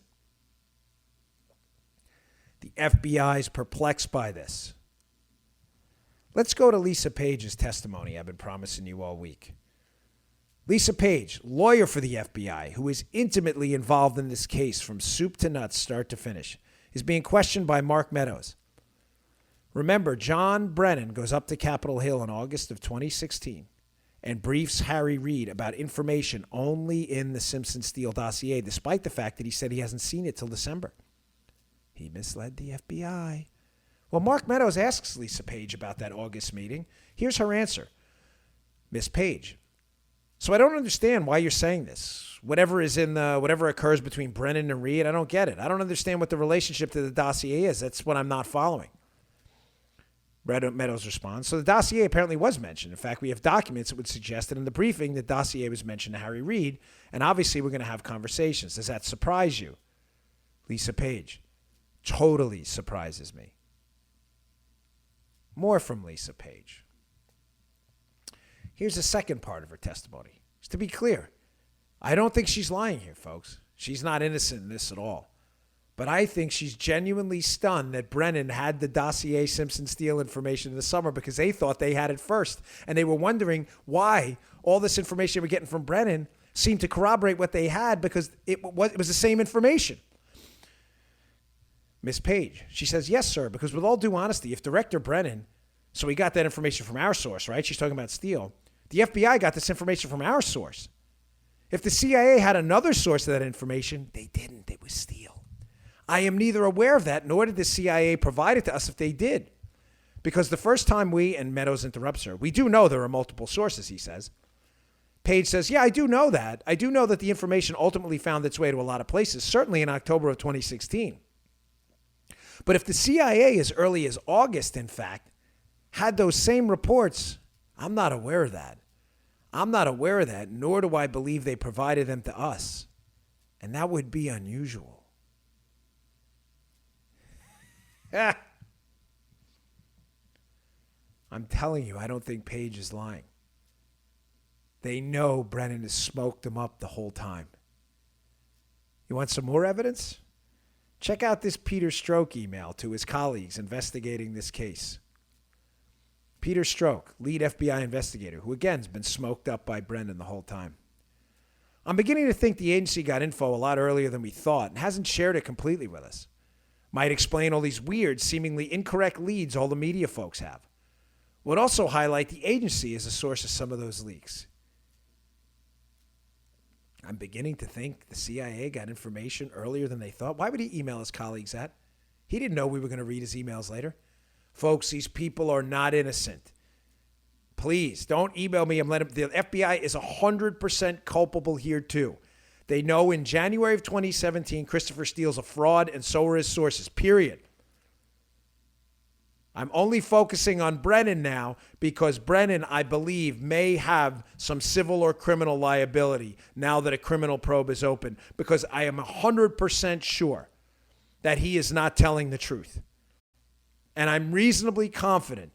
The FBI is perplexed by this. Let's go to Lisa Page's testimony I've been promising you all week. Lisa Page, lawyer for the FBI, who is intimately involved in this case from soup to nuts, start to finish, is being questioned by Mark Meadows. Remember, John Brennan goes up to Capitol Hill in August of 2016 and briefs Harry Reid about information only in the Simpson-Steele dossier, despite the fact that he said he hasn't seen it till December. He misled the FBI. Well, Mark Meadows asks Lisa Page about that August meeting. Here's her answer. Miss Page, so I don't understand why you're saying this. Whatever occurs between Brennan and Reid, I don't get it. I don't understand what the relationship to the dossier is. That's what I'm not following. Meadows responds, so the dossier apparently was mentioned. In fact, we have documents that would suggest that in the briefing, the dossier was mentioned to Harry Reid, and obviously we're going to have conversations. Does that surprise you? Lisa Page, totally surprises me. More from Lisa Page. Here's the second part of her testimony. Just to be clear, I don't think she's lying here, folks. She's not innocent in this at all. But I think she's genuinely stunned that Brennan had the dossier Simpson-Steele information in the summer because they thought they had it first. And they were wondering why all this information they were getting from Brennan seemed to corroborate what they had because it was the same information. Miss Page, she says, yes, sir, because with all due honesty, if Director Brennan, so he got that information from our source, right? She's talking about Steele. The FBI got this information from our source. If the CIA had another source of that information, they didn't. It was Steele. I am neither aware of that, nor did the CIA provide it to us if they did. Because the first time and Meadows interrupts her, we do know there are multiple sources, he says. Page says, yeah, I do know that. I do know that the information ultimately found its way to a lot of places, certainly in October of 2016. But if the CIA as early as August, in fact, had those same reports, I'm not aware of that. I'm not aware of that, nor do I believe they provided them to us. And that would be unusual. I'm telling you, I don't think Page is lying. They know Brennan has smoked them up the whole time. You want some more evidence? Check out this Peter Stroke email to his colleagues investigating this case. Peter Stroke, lead FBI investigator, who again has been smoked up by Brennan the whole time. I'm beginning to think the agency got info a lot earlier than we thought and hasn't shared it completely with us. Might explain all these weird, seemingly incorrect leads all the media folks have. Would also highlight the agency as a source of some of those leaks. I'm beginning to think the CIA got information earlier than they thought. Why would he email his colleagues that? He didn't know we were going to read his emails later. Folks, these people are not innocent. Please don't email me and let him. The FBI is 100% culpable here too. They know in January of 2017, Christopher Steele's a fraud and so are his sources, period. I'm only focusing on Brennan now because Brennan, I believe, may have some civil or criminal liability now that a criminal probe is open, because I am 100% sure that he is not telling the truth. And I'm reasonably confident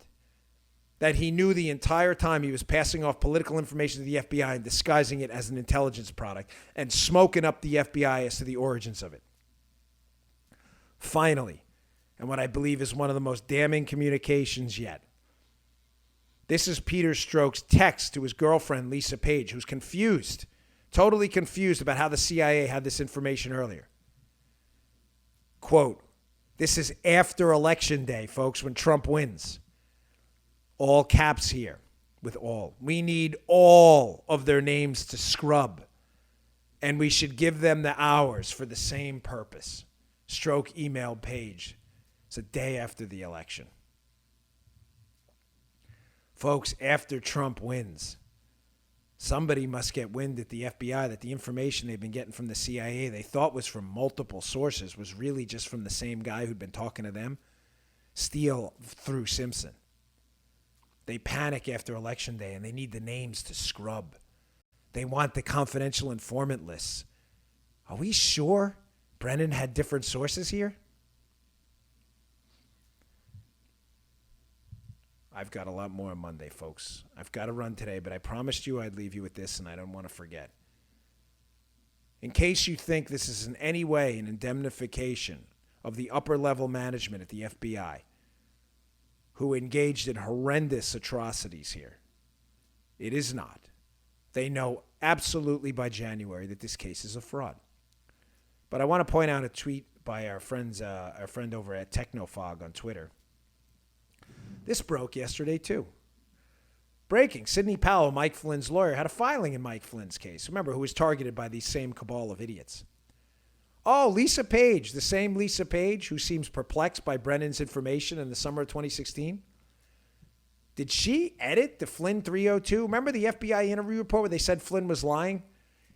that he knew the entire time he was passing off political information to the FBI and disguising it as an intelligence product and smoking up the FBI as to the origins of it. Finally, and what I believe is one of the most damning communications yet. This is Peter Strzok's text to his girlfriend, Lisa Page, who's confused, totally confused about how the CIA had this information earlier. Quote, this is after Election Day, folks, when Trump wins. All caps here with all. We need all of their names to scrub, and we should give them the hours for the same purpose. Strzok emailed Page. It's a day after the election. Folks, after Trump wins, somebody must get wind at the FBI that the information they've been getting from the CIA they thought was from multiple sources was really just from the same guy who'd been talking to them, Steele through Simpson. They panic after Election Day and they need the names to scrub. They want the confidential informant lists. Are we sure Brennan had different sources here? I've got a lot more on Monday, folks. I've got to run today, but I promised you I'd leave you with this, and I don't want to forget. In case you think this is in any way an indemnification of the upper-level management at the FBI, who engaged in horrendous atrocities here, it is not. They know absolutely by January that this case is a fraud. But I want to point out a tweet by our friend over at Technofog on Twitter. This broke yesterday, too. Breaking. Sidney Powell, Mike Flynn's lawyer, had a filing in Mike Flynn's case. Remember, who was targeted by these same cabal of idiots. Oh, Lisa Page, the same Lisa Page who seems perplexed by Brennan's information in the summer of 2016. Did she edit the Flynn 302? Remember the FBI interview report where they said Flynn was lying?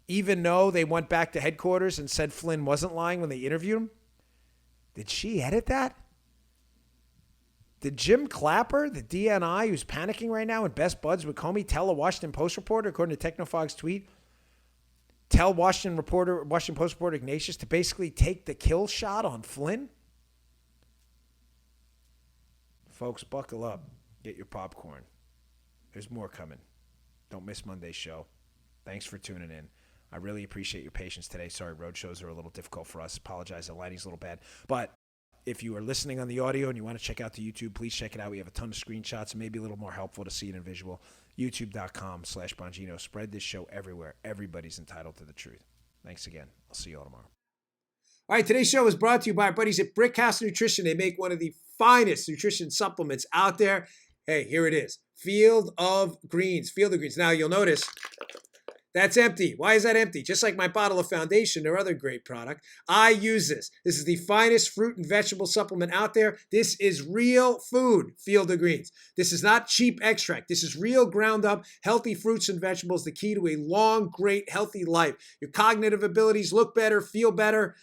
Even though they went back to headquarters and said Flynn wasn't lying when they interviewed him? Did she edit that? Did Jim Clapper, the DNI who's panicking right now and best buds with Comey, tell a Washington Post reporter, according to Technofog's tweet, tell Washington Post reporter Ignatius to basically take the kill shot on Flynn? Folks, buckle up. Get your popcorn. There's more coming. Don't miss Monday's show. Thanks for tuning in. I really appreciate your patience today. Sorry, road shows are a little difficult for us. Apologize, the lighting's a little bad. But if you are listening on the audio and you want to check out the YouTube, please check it out. We have a ton of screenshots and maybe a little more helpful to see it in visual. YouTube.com/Bongino. Spread this show everywhere. Everybody's entitled to the truth. Thanks again. I'll see you all tomorrow. All right, today's show is brought to you by our buddies at Brickhouse Nutrition. They make one of the finest nutrition supplements out there. Hey, here it is. Field of Greens. Field of Greens. Now, you'll notice that's empty. Why is that empty? Just like my bottle of Foundation, their other great product. I use this. This is the finest fruit and vegetable supplement out there. This is real food, Field of Greens. This is not cheap extract. This is real ground up, healthy fruits and vegetables, the key to a long, great, healthy life. Your cognitive abilities look better, feel better,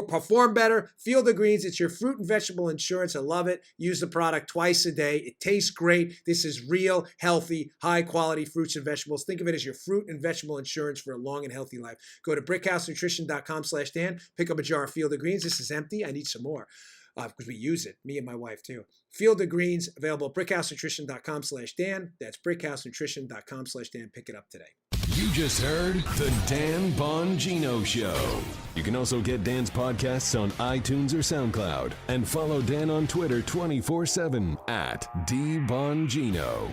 perform better. Field of Greens, it's your fruit and vegetable insurance. I love it. Use the product twice a day. It tastes great. This is real, healthy, high-quality fruits and vegetables. Think of it as your fruit and vegetable insurance for a long and healthy life. Go to brickhousenutrition.com/Dan. Pick up a jar of Field of Greens. This is empty. I need some more because we use it, me and my wife too. Field of Greens, available at brickhousenutrition.com/Dan. That's brickhousenutrition.com/Dan. Pick it up today. You just heard The Dan Bongino Show. You can also get Dan's podcasts on iTunes or SoundCloud. And follow Dan on Twitter 24/7 @DBongino.